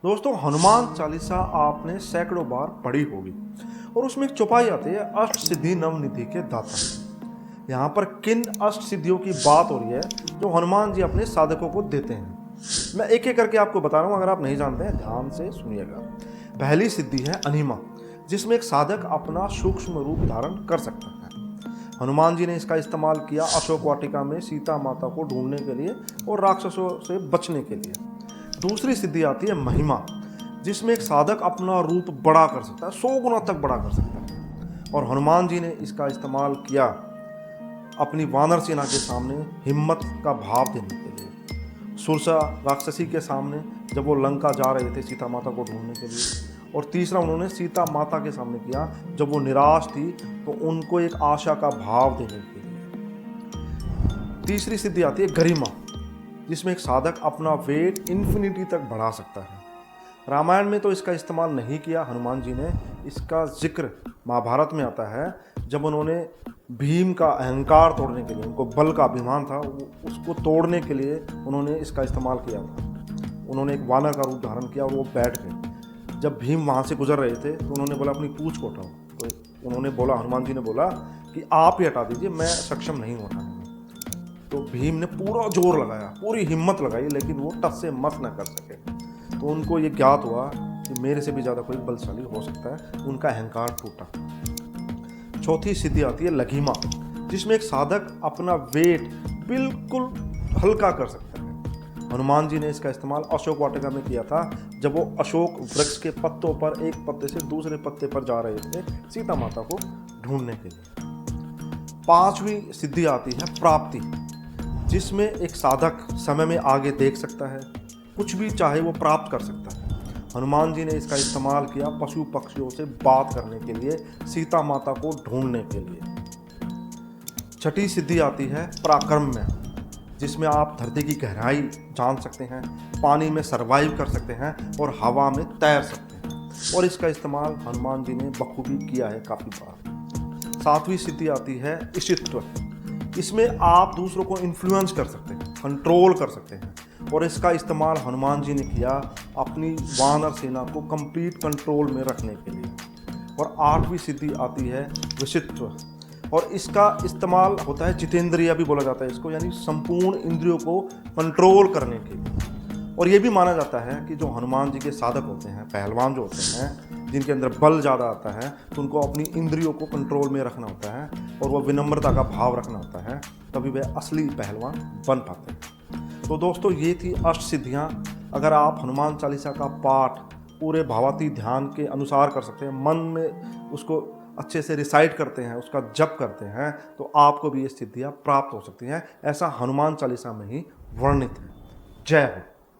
दोस्तों, हनुमान चालीसा आपने सैकड़ों बार पढ़ी होगी और उसमें एक चौपाई आती है, अष्ट सिद्धि नवनिधि के दाता। यहाँ पर किन अष्ट सिद्धियों की बात हो रही है जो हनुमान जी अपने साधकों को देते हैं। मैं एक एक करके आपको बता रहा हूँ, अगर आप नहीं जानते हैं ध्यान से सुनिएगा। पहली सिद्धि है अनिमा, जिसमें एक साधक अपना सूक्ष्म रूप धारण कर सकता है। हनुमान जी ने इसका इस्तेमाल किया अशोक वाटिका में सीता माता को ढूंढने के लिए और राक्षसों से बचने के लिए। दूसरी सिद्धि आती है महिमा, जिसमें एक साधक अपना रूप बड़ा कर सकता है, 100 गुना तक बड़ा कर सकता है। और हनुमान जी ने इसका इस्तेमाल किया अपनी वानर सेना के सामने हिम्मत का भाव देने के लिए, सुरसा राक्षसी के सामने जब वो लंका जा रहे थे सीता माता को ढूंढने के लिए। और तीसरा उन्होंने सीता माता के सामने किया जब वो निराश थी तो उनको एक आशा का भाव देने के लिए। तीसरी सिद्धि आती है गरिमा, जिसमें एक साधक अपना वेट इन्फिनिटी तक बढ़ा सकता है। रामायण में तो इसका इस्तेमाल नहीं किया हनुमान जी ने, इसका जिक्र महाभारत में आता है जब उन्होंने भीम का अहंकार तोड़ने के लिए, उनको बल का अभिमान था, उसको तोड़ने के लिए उन्होंने इसका इस्तेमाल किया था। उन्होंने एक वानर का रूप धारण किया और वो बैठ गए। जब भीम वहाँ से गुजर रहे थे तो उन्होंने बोला अपनी पूंछ को हटाओ, तो उन्होंने बोला, हनुमान जी ने बोला कि आप ही हटा दीजिए, मैं सक्षम नहीं हूँ हटाने में। तो भीम ने पूरा जोर लगाया, पूरी हिम्मत लगाई, लेकिन वो टस से मस न कर सके। तो उनको ये ज्ञात हुआ कि मेरे से भी ज़्यादा कोई बलशाली हो सकता है, उनका अहंकार टूटा। चौथी सिद्धि आती है लघिमा, जिसमें एक साधक अपना वेट बिल्कुल हल्का कर सकता है। हनुमान जी ने इसका इस्तेमाल अशोक वाटिका में किया था जब वो अशोक वृक्ष के पत्तों पर एक पत्ते से दूसरे पत्ते पर जा रहे थे सीता माता को ढूंढने के लिए। पांचवी सिद्धि आती है प्राप्ति, जिसमें एक साधक समय में आगे देख सकता है, कुछ भी चाहे वो प्राप्त कर सकता है। हनुमान जी ने इसका इस्तेमाल किया पशु पक्षियों से बात करने के लिए, सीता माता को ढूंढने के लिए। छठी सिद्धि आती है पराक्रम्य, जिसमें आप धरती की गहराई जान सकते हैं, पानी में सरवाइव कर सकते हैं और हवा में तैर सकते हैं। और इसका इस्तेमाल हनुमान जी ने बखूबी किया है काफ़ी बार। सातवीं सिद्धि आती है ईशित्व, इसमें आप दूसरों को इन्फ्लुएंस कर सकते हैं, कंट्रोल कर सकते हैं। और इसका इस्तेमाल हनुमान जी ने किया अपनी वानर सेना को कंप्लीट कंट्रोल में रखने के लिए। और आठवीं सिद्धि आती है वशित्व, और इसका इस्तेमाल होता है जितेंद्रिय भी बोला जाता है इसको, यानी संपूर्ण इंद्रियों को कंट्रोल करने के लिए। और ये भी माना जाता है कि जो हनुमान जी के साधक होते हैं, पहलवान जो होते हैं, जिनके अंदर बल ज़्यादा आता है, तो उनको अपनी इंद्रियों को कंट्रोल में रखना होता है और वह विनम्रता का भाव रखना होता है, तभी वे असली पहलवान बन पाते हैं। तो दोस्तों, ये थी अष्ट सिद्धियाँ। अगर आप हनुमान चालीसा का पाठ पूरे भावातीत ध्यान के अनुसार कर सकते हैं, मन में उसको अच्छे से रिसाइट करते हैं, उसका जप करते हैं, तो आपको भी ये सिद्धियाँ प्राप्त हो सकती हैं। ऐसा हनुमान चालीसा में ही वर्णित है। जय हो।